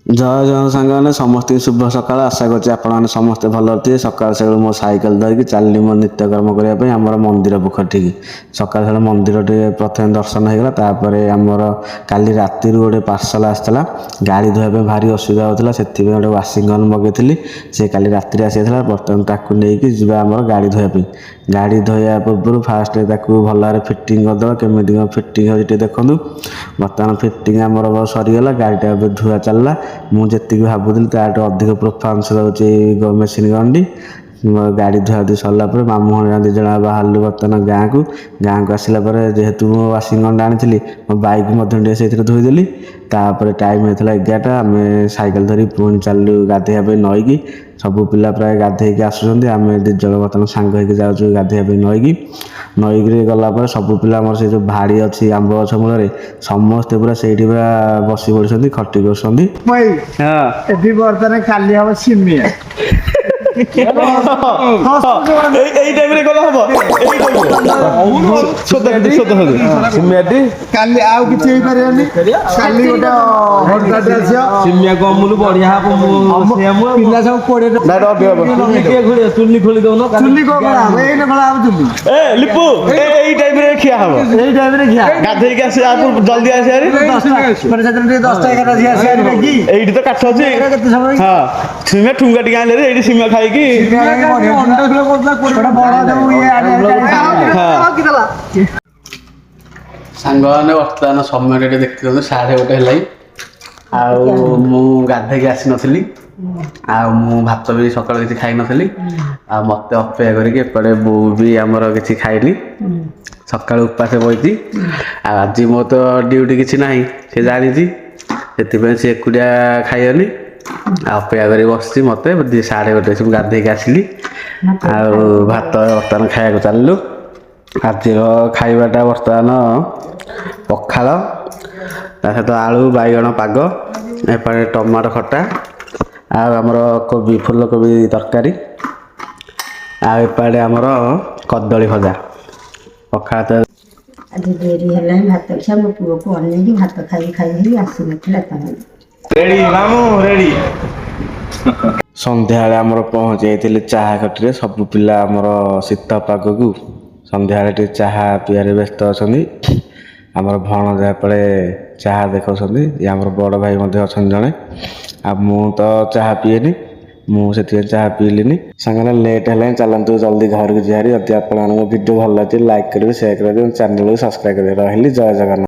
ଜୟ ଜଗନ୍ନାଥ ସାଙ୍ଗମାନେ ସମସ୍ତଙ୍କୁ ଶୁଭ ସକାଳ। ଆଶା କରୁଛି ଆପଣମାନେ ସମସ୍ତେ ଭଲ ଥିବେ। ସକାଳୁ ସକାଳୁ ମୋ ସାଇକେଲ ଧରିକି ଚାଲିଲି ମୋ ନିତ୍ୟକର୍ମ କରିବା ପାଇଁ ଆମର ମନ୍ଦିର ପୋଖରୀଠିକି। ସକାଳୁ ସକାଳୁ ମନ୍ଦିର ଟିକେ ପ୍ରଥମେ ଦର୍ଶନ ହେଇଗଲା। ତାପରେ ଆମର କାଲି ରାତିରୁ ଗୋଟେ ପାର୍ସଲ ଆସିଥିଲା, ଗାଡ଼ି ଧୋଇବା ପାଇଁ ଭାରି ଅସୁବିଧା ହେଉଥିଲା, ସେଥିପାଇଁ ଗୋଟେ ୱାସିଂ ଗନ୍ ମଗେଇଥିଲି। ସେ କାଲି ରାତିରେ ଆସିଯାଇଥିଲା। ବର୍ତ୍ତମାନ ତାକୁ ନେଇକି ଯିବା ଆମର ଗାଡ଼ି ଧୋଇବା ପାଇଁ। ଗାଡ଼ି ଧୋଇବା ପୂର୍ବରୁ ଫାଷ୍ଟ ତାକୁ ଭଲ ଭାବରେ ଫିଟିଂ କରିଦେବା। କେମିତି କ'ଣ ଫିଟିଂ ହେଉଛି ଟିକେ ଦେଖନ୍ତୁ। ବର୍ତ୍ତମାନ ଫିଟିଂ ଆମର ସରିଗଲା, ଗାଡ଼ିଟା ଏବେ ଧୁଆ ଚାଲିଲା। ମୁଁ ଯେତିକି ଭାବୁଥିଲି ତାଠୁ ଅଧିକ ପ୍ରୋଫାନ୍ସ ଦେଉଛି ମେସିନ୍ ଗନ୍ଟି। ଗାଡ଼ି ଧୁଆଧୁଇ ସରିଲା ପରେ ମାମୁଁ ଭଣଜା ଦୁଇ ଜଣ ବାହାରିଲୁ ବର୍ତ୍ତମାନ ଗାଁକୁ ଆସିଲା ପରେ ଯେହେତୁ ମୁଁ ୱାସିଂ ଗନ୍ଟା ଆଣିଥିଲି, ମୋ ବାଇକ୍ ମଧ୍ୟ ଟିକେ ସେଇଥିରେ ଧୋଇଦେଲି। ତାପରେ ଟାଇମ୍ ହେଇଥିଲା 11ଟା। ଆମେ ସାଇକେଲ ଧରି ପୁଣି ଚାଲିଲୁ ଗାଧୋଇବା ପାଇଁ ନଈକି। ସବୁ ପିଲା ପ୍ରାୟ ଗାଧୋଇକି ଆସୁଛନ୍ତି, ଆମେ 2 ଜଣ ବର୍ତ୍ତମାନ ସାଙ୍ଗ ହେଇକି ଯାଉଛୁ ଗାଧୋଇବା ପାଇଁ ନଈକି ଗଲା ପରେ ସବୁ ପିଲା ଆମର ସେ ଯେଉଁ ଭାଡ଼ି ଅଛି ଆମ୍ବ ଗଛ ମୂଳରେ ସମସ୍ତେ ପୁରା ସେଇଠି ପୁରା ବସି ପଡ଼ିଛନ୍ତି, ଖଟି କରୁଛନ୍ତି। ଏଠି ବର୍ତ୍ତମାନ କାଲି ହବ ସିମିଆ। ଏଇ ଟାଇମରେ ଗଲା ହବ। ସିମିଆଟି କାଲି ଆଉ କିଛି ହେଇପାରିବନି। କାଲି ଗୋଟେ ହରଦାଟେ ଆସିବ। ସିମିଆକୁ ଅମୁଲ ବଢିଆ ହବ। ପିଲା ସବୁ 20 ଚୁଲି ଖୋଲି ଦଉନ। ଚୁଲି କଣ ହବ? ଏଇନେ ଖୋଲା ହବ ଚୁଲି। ଲିପୁ ଏଇ ଟାଇମରେ ଖିଆ ହବ। ଏଇ ଟାଇମରେ ଖିଆ ଗାଧେଇକି ଆସି ଜଲ୍ଦି ଆସିବାରି। 10ଟା 11ଟା ଝିଅ ଆସିବ କି? ଏଇଠି ତ କାଠ ଅଛି। କେତେ ସମୟ? ହଁ ସିମା ଠୁଙ୍ଗା ଟିକେ ଆଣିଲେ ଏଇଠି ସିମା ଖାଇକି ସାଙ୍ଗମାନେ ବର୍ତ୍ତମାନ ସମୟ ଟିକେ ଦେଖିଦିଅନ୍ତୁ, 1:30 ହେଲାଣି। ଆଉ ମୁଁ ଗାଧେଇକି ଆସିନଥିଲି, ଆଉ ମୁଁ ଭାତ ବି ସକାଳୁ କିଛି ଖାଇନଥିଲି। ଆଉ ମୋତେ ଅପେକ୍ଷା କରିକି ଏପଟେ ବୋଉ ବି ଆମର କିଛି ଖାଇନି, ସକାଳୁ ଉପାସ ବଇଛି। ଆଉ ଆଜି ମୋ ତ ଡ୍ୟୁଟି କିଛି ନାହିଁ, ସେ ଜାଣିଛି, ସେଥିପାଇଁ ସେ ଏକୁଟିଆ ଖାଇବନି। ଆଉ ଅପେକ୍ଷା କରି ବସିଛି। ମୋତେ 1:30 ମୁଁ ଗାଧେଇକି ଆସିଲି। ଆଉ ଭାତ ବର୍ତ୍ତମାନ ଖାଇବାକୁ ଚାଲିଲୁ। ଆଜିର ଖାଇବାଟା ବର୍ତ୍ତମାନ ପଖାଳ, ତା ସହିତ ଆଳୁ ବାଇଗଣ ପାଗ, ଏପଟେ ଟମାଟୋ ଖଟା, ଆଉ ଆମର ଫୁଲକୋବି ତରକାରୀ, ଆଉ ଏପଟେ ଆମର କଦଳୀ ଭଜା। ପଖାଳ ଆଜି ଡେରି ହେଲାଣି ଭାତ ଖିଆ। ମୋ ପୁଅକୁ ଅନେଇକି ଭାତ ଖାଇ ଆସିନଥିଲା ତାମାନେ। ରେଡି ମାମୁଁ ରେଡି। ସନ୍ଧ୍ୟାବେଳେ ଆମର ପହଞ୍ଚି ଯାଇଥିଲେ ଚାହା ଖଟିରେ। ସବୁ ପିଲା ଆମର ଶୀତ ପାଗକୁ ସନ୍ଧ୍ୟାବେଳେ ଟିକେ ଚାହା ପିଇବାରେ ବ୍ୟସ୍ତ ଅଛନ୍ତି। ଆମର ଭଣଜା ଏପଟେ ଚାହା ଦେଖାଉଛନ୍ତି। ଇଏ ଆମର ବଡ଼ ଭାଇ ମଧ୍ୟ ଅଛନ୍ତି ଜଣେ। ଆଉ ମୁଁ ତ ଚାହା ପିଏନି, ମୁଁ ସେଥିପାଇଁ ଚାହା ପିଇଲିନି। ସାଙ୍ଗରେ ଲେଟ୍ ହେଲାଣି, ଚାଲନ୍ତୁ ଜଲ୍ଦି ଘରକୁ ଯିବାରି। ଯଦି ଆପଣମାନଙ୍କ ଭିଡ଼ିଓ ଭଲ ଲାଗିଛି ଲାଇକ୍ କରିବେ, ସେୟାର କରିବେ, ଚ୍ୟାନେଲକୁ ସବସ୍କ୍ରାଇବ୍ କରିବେ। ରହିଲି, ଜୟ ଜଗନ୍ନାଥ।